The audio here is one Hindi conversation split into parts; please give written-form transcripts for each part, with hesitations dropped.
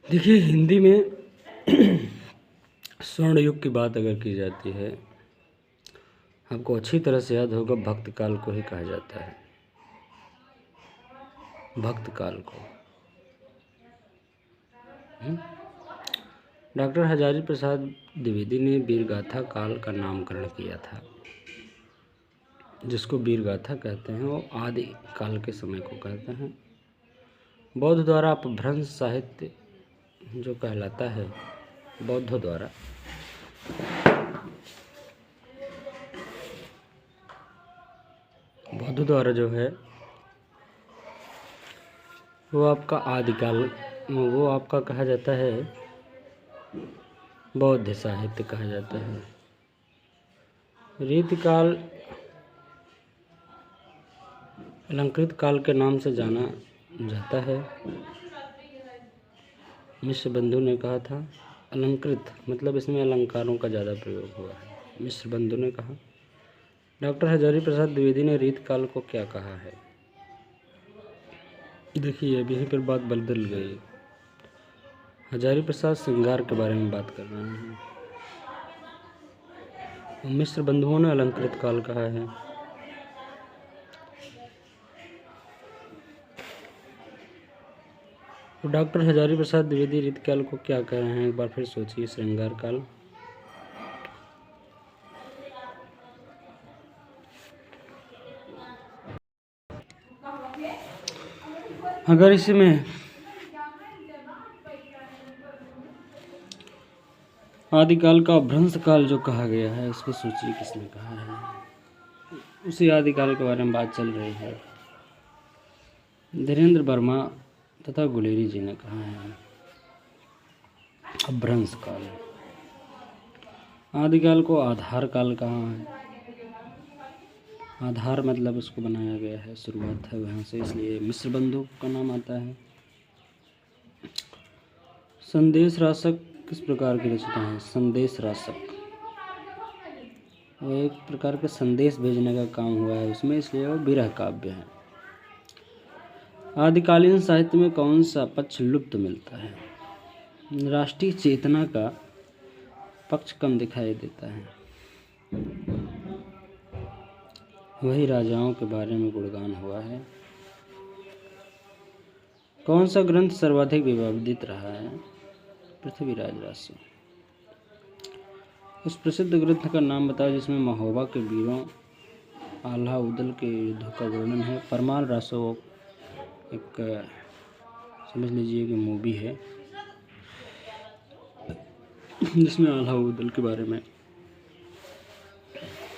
देखिए, हिंदी में स्वर्ण युग की बात अगर की जाती है, आपको अच्छी तरह से याद होगा, भक्त काल को ही कहा जाता है। भक्त काल को डॉक्टर हजारी प्रसाद द्विवेदी ने वीरगाथा काल का नामकरण किया था। जिसको वीरगाथा कहते हैं वो आदि काल के समय को कहते हैं। बौद्ध द्वारा अपभ्रंश साहित्य जो कहलाता है, बौद्धों द्वारा जो है वो आपका आदिकाल, वो आपका कहा जाता है बौद्ध साहित्य कहा जाता है। रीतिकाल अलंकृत काल के नाम से जाना जाता है। मिश्र बंधु ने कहा था अलंकृत मतलब इसमें अलंकारों का ज़्यादा प्रयोग हुआ है। मिश्र बंधु ने कहा। डॉक्टर हजारी प्रसाद द्विवेदी ने रीतकाल को क्या कहा है? देखिए, अभी यहीं पर बात बदल गई। हजारी प्रसाद श्रृंगार के बारे में बात कर रहे हैं। मिश्र बंधुओं ने अलंकृत काल कहा है। तो डॉक्टर हजारी प्रसाद द्विवेदी रीतकाल को क्या कह रहे हैं, एक बार फिर सोचिए। श्रृंगार काल, अगर इसमें आदिकाल का भ्रंश काल जो कहा गया है, उसको सोचिए किसने कहा है। उसी आदिकाल के बारे में बात चल रही है। धीरेन्द्र वर्मा तथा गुलेरी जी ने कहा है अभ्रंश काल। आदिकाल को आधार काल कहा है। आधार मतलब उसको बनाया गया है, शुरुआत है वहाँ से, इसलिए मिश्र बंधु का नाम आता है। संदेश राशक किस प्रकार की रचना है? संदेश राशक वो एक प्रकार के संदेश भेजने का काम हुआ है उसमें, इसलिए वो विरह काव्य है। आदिकालीन साहित्य में कौन सा पक्ष लुप्त मिलता है? राष्ट्रीय चेतना का पक्ष कम दिखाई देता है। वही राजाओं के बारे में गुणगान हुआ है। कौन सा ग्रंथ सर्वाधिक विवादित रहा है? पृथ्वीराज रासो। उस प्रसिद्ध ग्रंथ का नाम बताओ जिसमें महोबा के वीरों आल्हा उदल के युद्धों का वर्णन है। परमाल रासो एक समझ लीजिए कि मूवी है जिसमें आल्हा उदल के बारे में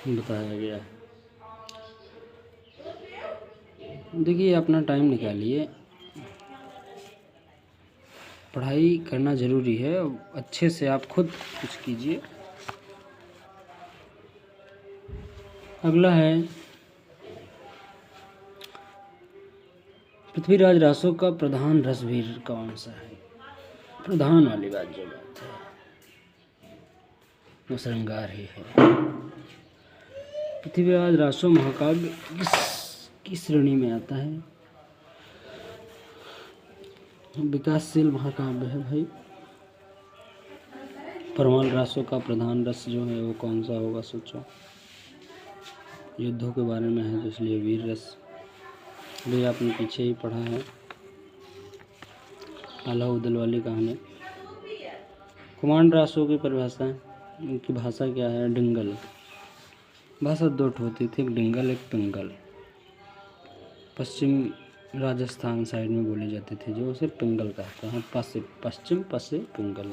बताया गया है। देखिए, अपना टाइम निकालिए, पढ़ाई करना ज़रूरी है, अच्छे से आप खुद कुछ कीजिए। अगला है पृथ्वीराज रासो का प्रधान रसवीर कौन सा है? प्रधान वाली बात जो बात है वो श्रृंगार ही है। पृथ्वीराज रासो महाकाव्य किस श्रेणी में आता है? विकासशील महाकाव्य है भाई। परमाल रासो का प्रधान रस जो है वो कौन सा होगा, सोचो। युद्धों के बारे में है तो इसलिए वीर रस भी आपने पीछे ही पढ़ा है। आल्हा उदल वाली कहानी। कुमांड रासो की परिभाषा, उनकी भाषा क्या है? डिंगल। भाषा दो होती थी, एक डिंगल एक पिंगल। पश्चिम राजस्थान साइड में बोली जाती थी जो उसे पिंगल कहते हैं। पश्चिम पसे पिंगल।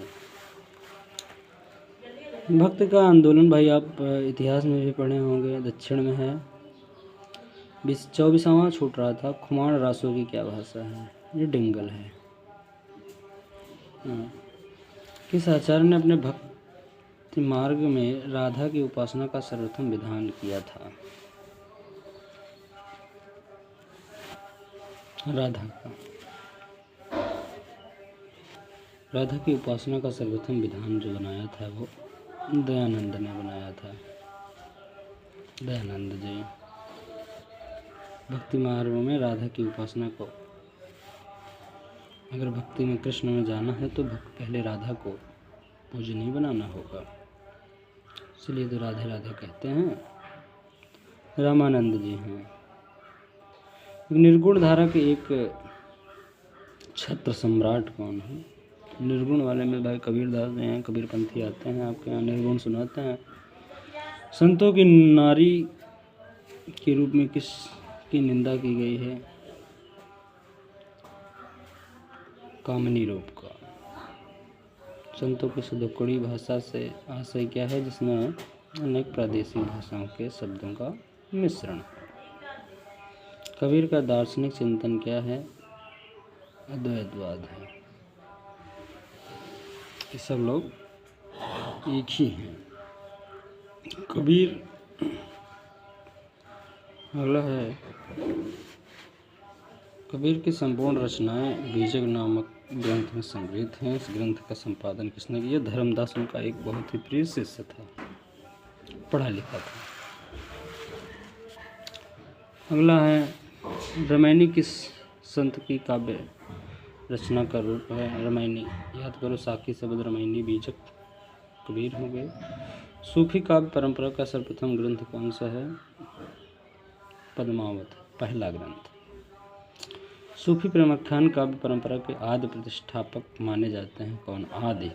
भक्त का आंदोलन भाई आप इतिहास में भी पढ़े होंगे, दक्षिण में है। 24वां छूट रहा था। खुमाण रासो की क्या भाषा है? ये डिंगल है। किस आचार्य ने अपने भक्ति मार्ग में राधा की उपासना का सर्वोत्तम विधान किया था? राधा की उपासना का सर्वोत्तम विधान जो बनाया था वो दयानंद ने बनाया था। दयानंद जी भक्ति मार्ग में राधा की उपासना को अगर भक्ति में कृष्ण में जाना है तो पहले राधा को पूजनीय बनाना होगा, इसलिए तो राधे राधे कहते हैं। रामानंद जी हैं। निर्गुण धारा के एक छत्र सम्राट कौन है? निर्गुण वाले में भाई कबीरदास जी हैं, कबीरपंथी आते हैं आपके यहाँ, निर्गुण सुनाते हैं। संतों की नारी के रूप में किसकी निंदा की गई है? कामनी रूप का। संतों की सुदुक्कड़ी भाषा से आशय क्या है? जिसमें अनेक प्रादेशिक भाषाओं के शब्दों का मिश्रण। कबीर का दार्शनिक चिंतन क्या है? अद्वैतवाद है। ये सब लोग एक ही हैं। कबीर अगला है, कबीर की संपूर्ण रचनाएं बीजक नामक ग्रंथ में संग्रहित हैं। इस ग्रंथ का संपादन किसने किया? धर्मदास उनका एक बहुत ही प्रिय शिष्य था, पढ़ा लिखा था। अगला है, रामायणी किस संत की काव्य रचना का रूप है? रामायणी, याद करो, साकी शब्द रामायणी, बीजक कबीर हो गए। सूफी काव्य परंपरा का सर्वप्रथम ग्रंथ कौन सा है? पद्मावत, पहला ग्रंथ। सूफी प्रेमाख्यान काव्य परंपरा के आदि प्रतिष्ठापक माने जाते हैं कौन? आदि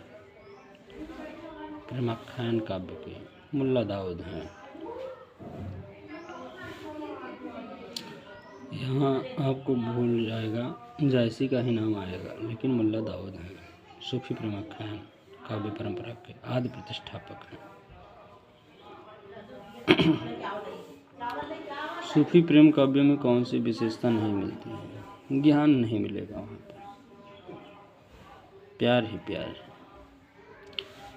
प्रेमाख्यान काव्य के मुल्ला दाऊद हैं। यहाँ आपको भूल जाएगा, जायसी का ही नाम आएगा, लेकिन मुल्ला दाऊद हैं। सूफी प्रेमाख्यान काव्य परंपरा के आदि प्रतिष्ठापक हैं। सूफी प्रेम काव्य में कौन सी विशेषता नहीं मिलती है? ज्ञान नहीं मिलेगा वहाँ पर, प्यार ही प्यार है।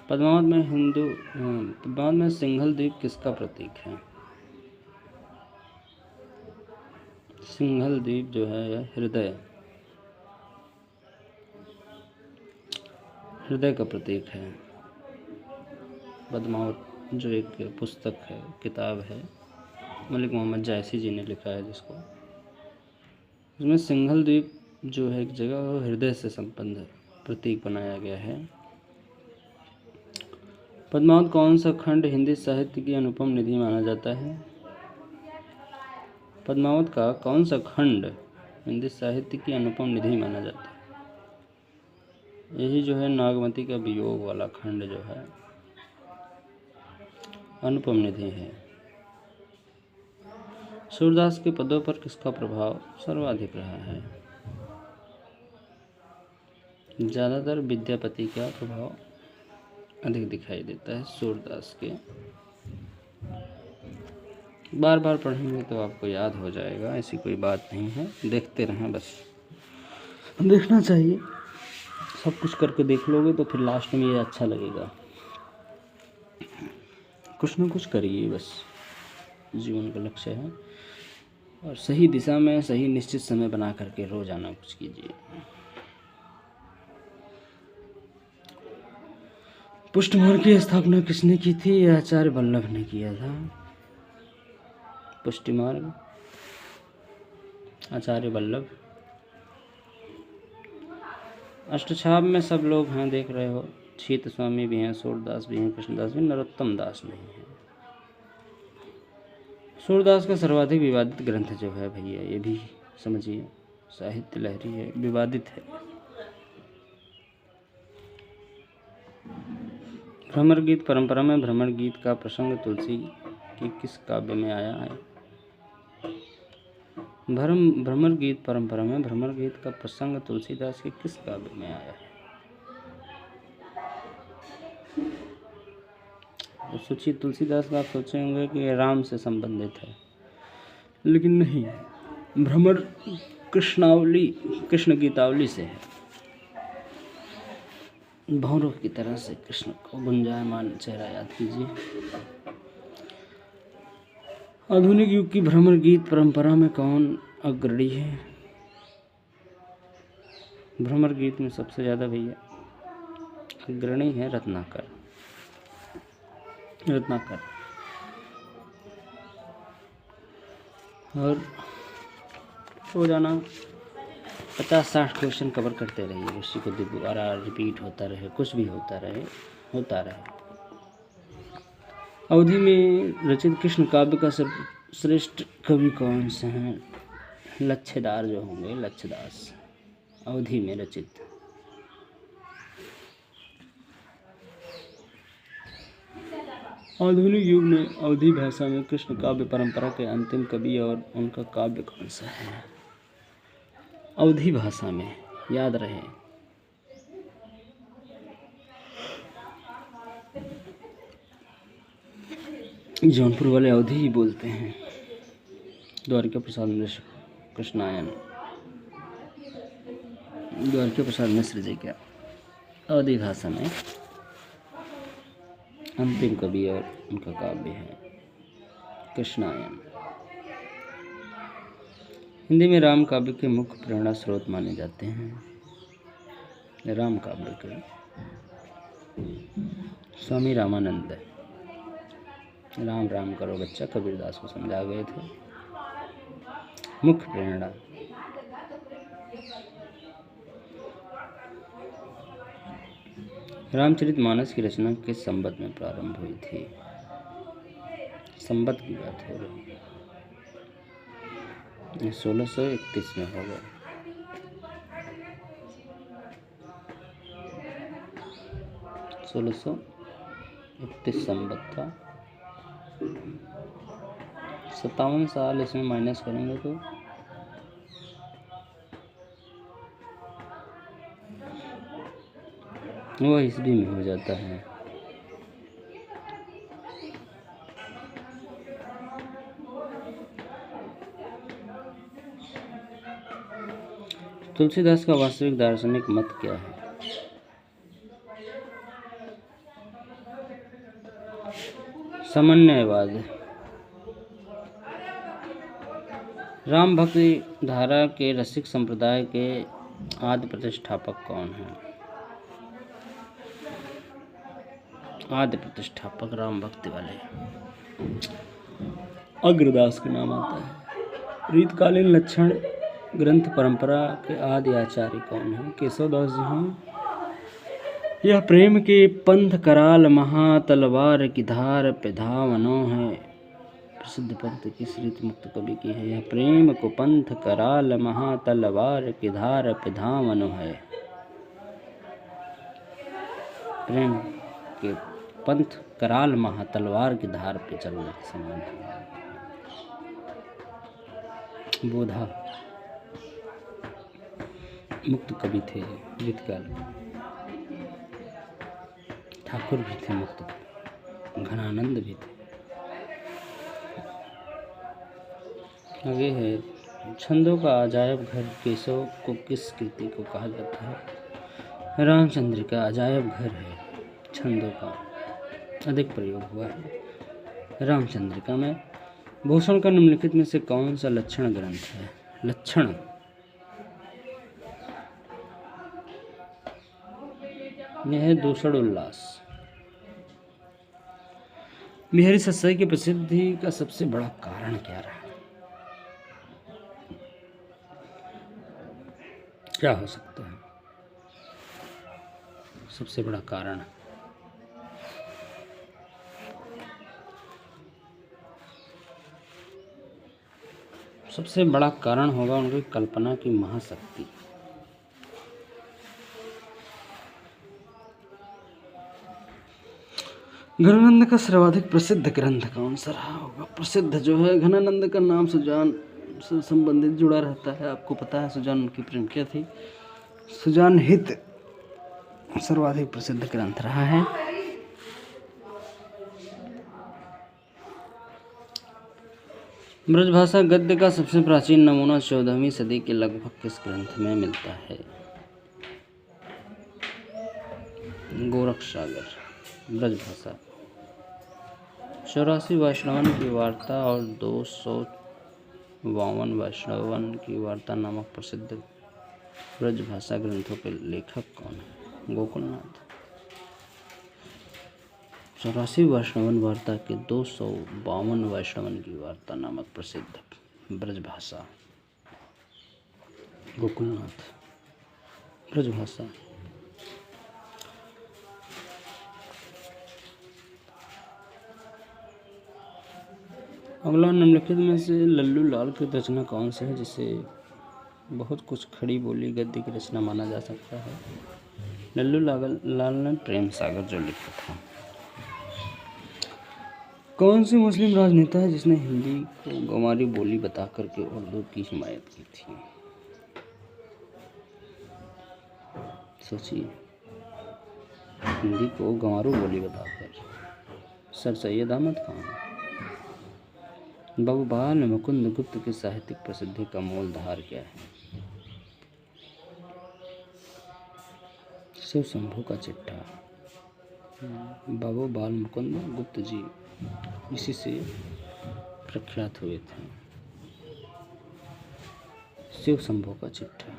पद्मावत में सिंघल द्वीप किसका प्रतीक है? सिंघल द्वीप जो है हृदय का प्रतीक है। पद्मावत जो एक पुस्तक है, किताब है, मलिक मोहम्मद जायसी जी ने लिखा है जिसको, उसमें सिंघल द्वीप जो है एक जगह, वो हृदय से संबंध प्रतीक बनाया गया है। पद्मावत कौन सा खंड हिंदी साहित्य की अनुपम निधि माना जाता है? पद्मावत का कौन सा खंड हिंदी साहित्य की अनुपम निधि माना जाता है? यही जो है नागमती का वियोग वाला खंड जो है अनुपम निधि है। सूरदास के पदों पर किसका प्रभाव सर्वाधिक रहा है? ज़्यादातर विद्यापति का प्रभाव अधिक दिखाई देता है सूरदास के। बार बार पढ़ेंगे तो आपको याद हो जाएगा, ऐसी कोई बात नहीं है, देखते रहें, बस देखना चाहिए। सब कुछ करके देख लोगे तो फिर लास्ट में ये अच्छा लगेगा। कुछ ना कुछ करिए, बस जीवन का लक्ष्य है, और सही दिशा में सही निश्चित समय बना करके रोजाना कुछ कीजिए। पुष्ट मार्ग की स्थापना किसने की थी? आचार्य वल्लभ ने किया था। पुष्टि मार्ग आचार्य वल्लभ। अष्टछाप में सब लोग हैं, देख रहे हो, छीत स्वामी भी हैं, सूरदास भी हैं, कृष्णदास भी, नरोत्तम दास नहीं है। सूरदास का सर्वाधिक विवादित ग्रंथ जो है भैया, ये भी समझिए, साहित्य लहरी है, विवादित है। भ्रमर गीत परंपरा में भ्रमर गीत का प्रसंग तुलसी की किस काव्य में आया है? भ्रमर गीत परंपरा में भ्रमर गीत का प्रसंग तुलसीदास के किस काव्य में आया है? तो सोचिए, तुलसीदास का आप सोचेंगे कि राम से संबंधित है, लेकिन नहीं, भ्रमर कृष्ण गीतावली से है। भौरों की तरह से कृष्ण को गुंजायमान चेहरा याद कीजिए। आधुनिक युग की भ्रमर गीत परंपरा में कौन अग्रणी है? भ्रमर गीत में सबसे ज़्यादा भैया अग्रणी है रत्नाकर। और रोजाना 50-60 क्वेश्चन कवर करते रहिए, उसी को दोबारा रिपीट होता रहे, कुछ भी होता रहे। अवधि में रचित कृष्ण काव्य का सर्वश्रेष्ठ कवि कौन से हैं? लच्छेदार जो होंगे, लच्छदास। अवधि में रचित। आधुनिक युग में अवधी भाषा में कृष्ण काव्य परंपरा के अंतिम कवि और उनका काव्य कौन सा है? अवधी भाषा में, याद रहे। जौनपुर वाले अवधी ही बोलते हैं। द्वारिका प्रसाद मिश्र, कृष्णायन। द्वारिका प्रसाद मिश्र जी क्या अवधी भाषा में अंतिम कवि और उनका काव्य है कृष्णायन। हिंदी में राम काव्य के मुख्य प्रेरणा स्रोत माने जाते हैं। राम काव्य के स्वामी रामानंद, राम राम करो बच्चा, कबीरदास को समझा गए थे। मुख्य प्रेरणा रामचरितमानस की रचना किस संवत में प्रारंभ हुई थी? संवत की बात हो रही है, 1631 में होगा। 1631 संवत था। 57 साल इसमें माइनस करेंगे तो वो ईस्वी में हो जाता है। तुलसीदास का वास्तविक दार्शनिक मत क्या है? समन्वयवाद। राम भक्ति धारा के रसिक संप्रदाय के आदि प्रतिष्ठापक कौन हैं? आदि प्रतिष्ठापक राम भक्ति वाले अग्रदास का नाम आता है। रीतकालीन लक्षण ग्रंथ परंपरा के आदि आचार्य कौन हैं? केशवदास जी हैं। यह प्रेम के पंथ कराल महा तलवार की धार पे धावनो है। प्रसिद्ध पंथ किस रीति मुक्त कवि की है? यह प्रेम को पंथ कराल महा तलवार की धार पे धावनो है। प्रेम के पंथ कराल महा तलवार की धार पे चलने के समान है। बोधा मुक्त कवि थे रीतकाल। ठाकुर भी थे मुक्त, घनानंद भी थे। आगे है छंदों का अजायब घर केशव को किस कृति को कहा जाता है? रामचंद्र का अजायब घर है। छंदों का अधिक प्रयोग हुआ है रामचंद्रिका में। भूषण का निम्नलिखित में से कौन सा लक्षण ग्रंथ है? लक्षण यह है दूषण उल्लास। बिहारी सत्साई की प्रसिद्धि का सबसे बड़ा कारण क्या रहा? क्या हो सकता है सबसे बड़ा कारण? सबसे बड़ा कारण होगा उनकी कल्पना की महाशक्ति। घनानंद का सर्वाधिक प्रसिद्ध ग्रंथ कौन सा रहा होगा? प्रसिद्ध जो है घनानंद का नाम सुजान से संबंधित जुड़ा रहता है। आपको पता है सुजान उनकी प्रेमिका थी। सुजान हित सर्वाधिक प्रसिद्ध ग्रंथ रहा है। ब्रजभाषा गद्य का सबसे प्राचीन नमूना 14वीं सदी के लगभग किस ग्रंथ में मिलता है? गोरख सागर। ब्रजभाषा 84 वैष्णवन की वार्ता और 252 वैष्णवन की वार्ता नामक प्रसिद्ध ब्रजभाषा ग्रंथों के लेखक कौन है? गोकुलनाथ। 84 वैष्णवन वार्ता के 252 वैष्णवन की वार्ता नामक प्रसिद्ध ब्रजभाषा। गोकुलनाथ ब्रजभाषा। अगला निम्नलिखित में से लल्लू लाल की रचना कौन सी है जिसे बहुत कुछ खड़ी बोली गद्य की रचना माना जा सकता है? लल्लू लाल ने प्रेम सागर जो लिखा था। कौन से मुस्लिम राजनेता है जिसने हिंदी को गंवारी बोली बता करके उर्दू की हिमायत की थी? सोचिए, हिंदी को गंवारू बोली बताकर। सर सैयद अहमद खान। बाबू बाल मुकुंद गुप्त की साहित्यिक प्रसिद्धि का मूलधार क्या है? शिव शंभू का चिट्ठा। बाबू बाल मुकुंद गुप्त जी इसी से प्रख्यात हुए थे। शिव शंभू का चिट्ठा।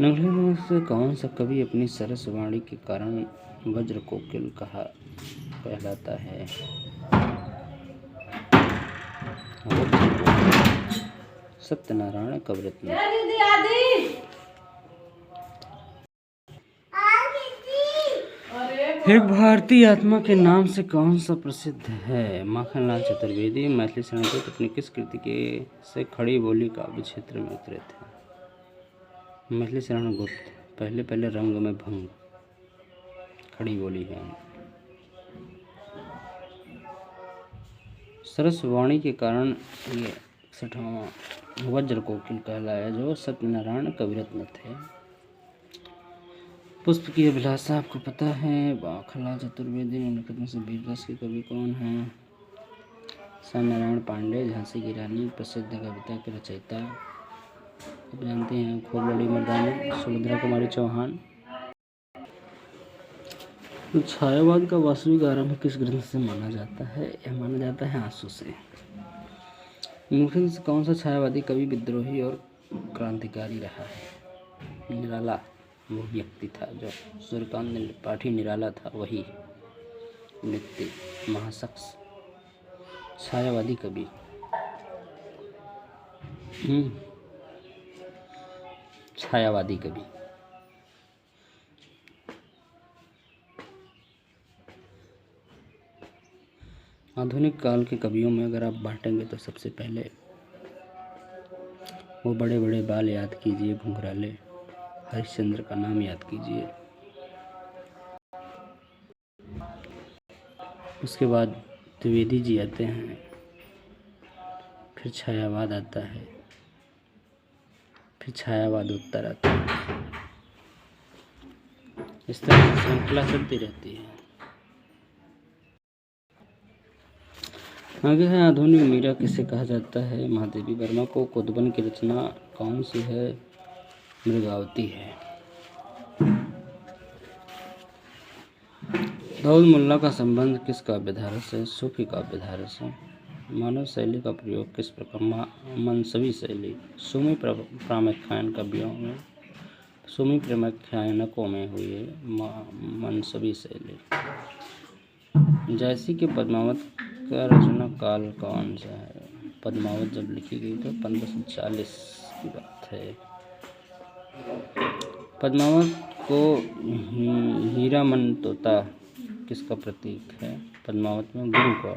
निम्नलिखित में से कौन सा कवि अपनी सरस वाणी के कारण वज्र कोकिल कहलाता है? सत्यनारायण कविरत्न। एक भारतीय आत्मा के नाम से कौन सा प्रसिद्ध है? माखनलाल चतुर्वेदी मैथिली शरण गुप्त अपनी किस कृति के से खड़ी बोली काव्य क्षेत्र में उतरे थे? मैथिली शरण गुप्त पहले रंग में भंग खड़ी बोली है। सरस वाणी के कारण ये 61वां वज्र कोकिल कहलाया जो सत्यनारायण कविरत्न थे। पुष्प की अभिलाषा आपको पता है। माखनलाल चतुर्वेदी। निम्नलिखित में से वीर रस के कवि कौन हैं? श्याम नारायण पांडे। झांसी की रानी प्रसिद्ध कविता के रचयिता आप जानते हैं। खूब बड़ी मर्दानी सुभद्रा कुमारी चौहान। छायावाद का वास्तविक आरंभ किस ग्रंथ से माना जाता है? यह माना जाता है आंसू से। निम्नलिखित से कौन सा छायावादी कवि विद्रोही और क्रांतिकारी रहा है? निराला वो व्यक्ति था जो सूर्यकांत त्रिपाठी निराला था, वही व्यक्ति महाशख्स छायावादी कवि। छायावादी कवि। आधुनिक काल के कवियों में अगर आप बांटेंगे तो सबसे पहले वो बड़े बड़े बाल याद कीजिए, घुंघराले हरिश्चंद्र का नाम याद कीजिए। उसके बाद द्विवेदी जी आते हैं, फिर छायावाद आता है, फिर छायावाद उत्तर आता है। इस तरह से श्रृंखला चलती रहती है। आगे है आधुनिक मीरा किसे कहा जाता है? महादेवी वर्मा को। कुतुबन की रचना कौन सी है? मृगावती है। दाऊद मुल्ला का संबंध किस काव्यधारा से? सूफी काव्यधारा से। मानव शैली का प्रयोग किस प्रकार? मनसवी शैली। सुमी प्रामाख्यान कवियों में, सुमी प्रामाख्यानकों में हुई है मनसवी शैली। जैसी के पद्मावत का रचना काल कौन सा है? पद्मावत जब लिखी गई तो 1540 की बात है। पद्मावत को हीरामन तोता किसका प्रतीक है? पद्मावत में गुरु का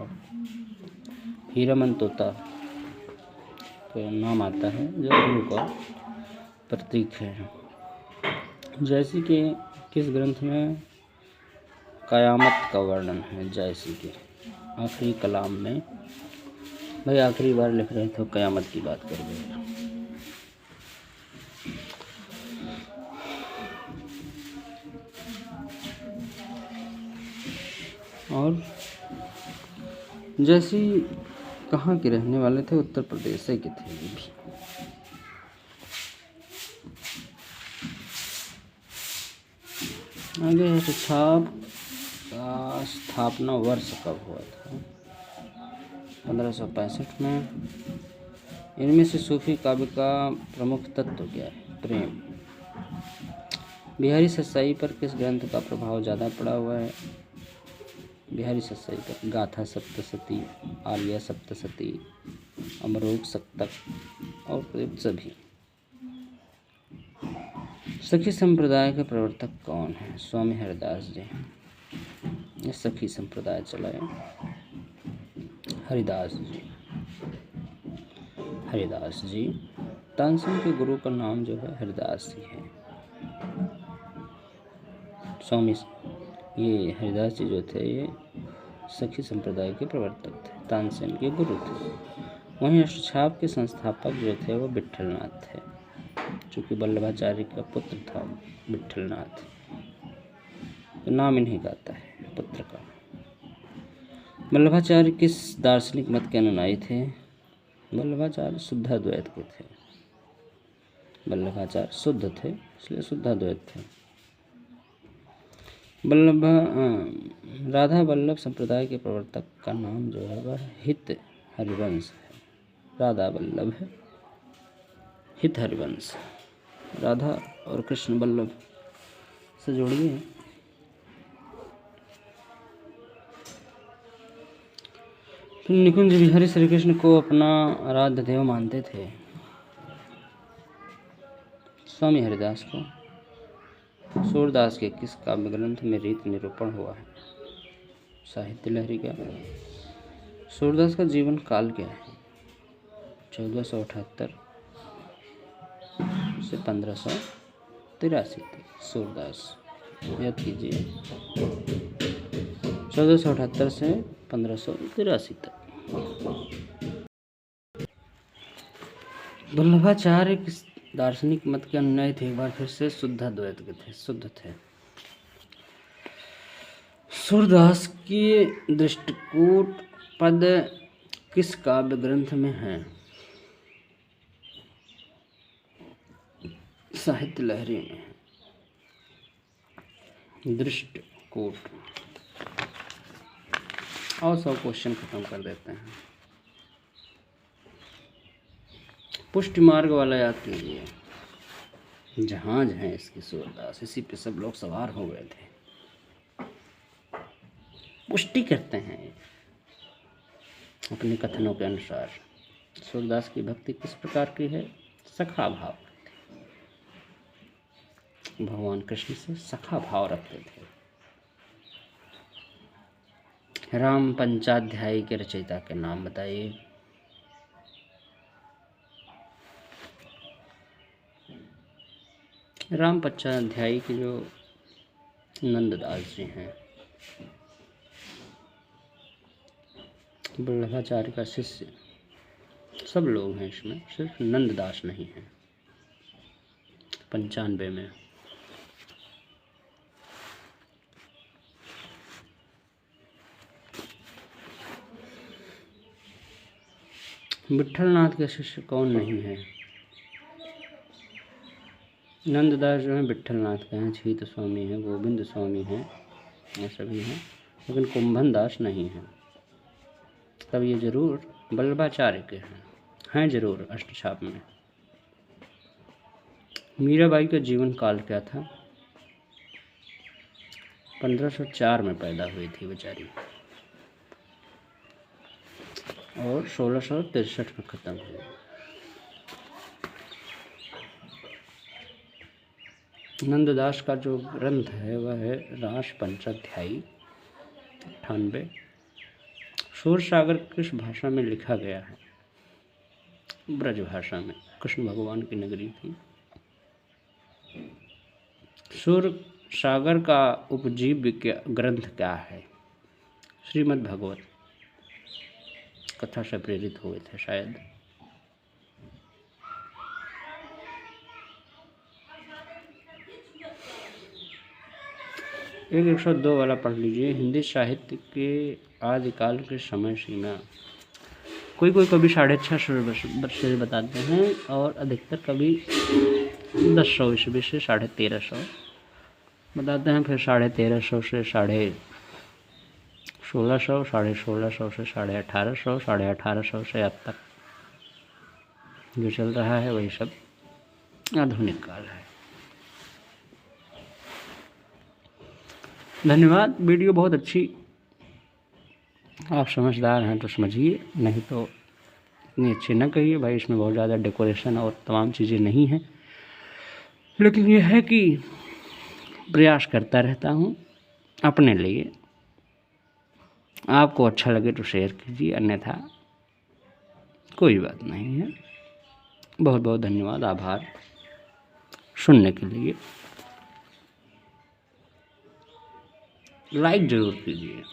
हीरामन तोता का नाम आता है जो गुरु का प्रतीक है। जैसी के किस ग्रंथ में कयामत का वर्णन है? जैसी के आखिरी कलाम में। भाई आखिरी बार लिख रहे थे कयामत की बात कर रहे। और जैसी कहाँ के रहने वाले थे? उत्तर प्रदेश के थे ये भी। आगे है छाप का स्थापना वर्ष कब हुआ था? 1565 में। इनमें से सूफी काव्य का प्रमुख तत्व क्या है? प्रेम। बिहारी सत्साई पर किस ग्रंथ का प्रभाव ज़्यादा पड़ा हुआ है? बिहारी सत्साई पर गाथा सप्तशती, आर्या सप्तशती, अमरोग सप्तक, और प्रयुक्त सभी। सखी संप्रदाय के प्रवर्तक कौन है? स्वामी हरिदास जी। ये सखी संप्रदाय चलाए हरिदास जी। हरिदास जी तानसेन के गुरु का नाम जो है हरिदास जी है। स्वामी ये हरिदास जी जो थे ये सखी संप्रदाय के प्रवर्तक थे, तानसेन के गुरु थे। वहीं अष्टछाप के संस्थापक जो थे वो विट्ठलनाथ थे, चूँकि वल्लभाचार्य का पुत्र था विट्ठलनाथ, तो नाम इन्हीं का आता है पुत्र का। वल्लभाचार्य किस दार्शनिक मत के अनुयायी थे? वल्लभाचार्य शुद्धाद्वैत के थे। वल्लभाचार्य शुद्ध थे इसलिए शुद्धाद्वैत थे। राधा वल्लभ संप्रदाय के प्रवर्तक का नाम जो है वह हित हरिवंश है। राधा वल्लभ है हित हरिवंश। राधा और कृष्ण वल्लभ से जोड़िए। निकुंज बिहारी श्री कृष्ण को अपना आराध्य देव मानते थे। स्वामी हरिदास को। सूरदास के किस काव्य ग्रंथ में रीत निरूपण हुआ है? साहित्य लहरी का। सूरदास का जीवन काल क्या है? 1478 से 1583 तक। सूरदास याद कीजिए, 1478 से 1583 तक। वल्लभाचार्य किस दार्शनिक मत के अनुयायी थे? एक बार फिर से शुद्धाद्वैत के थे, शुद्ध थे। सूरदास की दृष्टिकूट पद किस काव्य ग्रंथ में है? साहित्य लहरी में है दृष्टिकूट। और सब क्वेश्चन खत्म कर देते हैं। पुष्टि मार्ग वाला याद कीजिए, जहाज है इसकी सूरदास, इसी पे सब लोग सवार हो गए थे। पुष्टि करते हैं अपने कथनों के अनुसार। सूरदास की भक्ति किस प्रकार की है? सखा भाव, भगवान कृष्ण से सखा भाव रखते थे। राम पंचाध्यायी के रचयिता के नाम बताइए। राम पंचाध्यायी के जो नंददास जी हैं, वल्लभाचार्य का शिष्य, सब लोग हैं इसमें, सिर्फ नंददास नहीं है। 95 में। विट्ठलनाथ के शिष्य कौन नहीं है? नंददास जो हैं विट्ठलनाथ के हैं, छीत स्वामी हैं, गोविंद स्वामी हैं, ये सभी हैं, लेकिन कुंभन दास नहीं हैं। तब ये जरूर वल्लभाचार्य के हैं जरूर अष्टछाप में। मीराबाई का जीवन काल क्या था? 1504 में पैदा हुई थी बेचारी और 1663 में खत्म हुई। नंददास का जो ग्रंथ है वह है रास पंचाध्यायी 98। सूरसागर किस भाषा में लिखा गया है? ब्रज भाषा में। कृष्ण भगवान की नगरी थी। सूरसागर का उपजीव्य ग्रंथ क्या है? श्रीमद् भागवत। कथा से प्रेरित हुए थे शायद। एक 102 वाला पढ़ लीजिए। हिंदी साहित्य के आदिकाल के समय सीमा। कोई कवि 650 वर्ष से बताते हैं और अधिकतर कवि 1000 ईस्वी से 1350 बताते हैं। फिर 1350 से 1650, 1650 से 1850, 1850 से अब तक जो चल रहा है वही सब आधुनिक काल है। धन्यवाद। वीडियो बहुत अच्छी, आप समझदार हैं तो समझिए, नहीं तो इतनी अच्छी ना कहिए भाई, इसमें बहुत ज़्यादा डेकोरेशन और तमाम चीज़ें नहीं हैं, लेकिन ये है कि प्रयास करता रहता हूँ अपने लिए। आपको अच्छा लगे तो शेयर कीजिए, अन्यथा कोई बात नहीं है। बहुत बहुत धन्यवाद, आभार सुनने के लिए। लाइक ज़रूर कीजिए।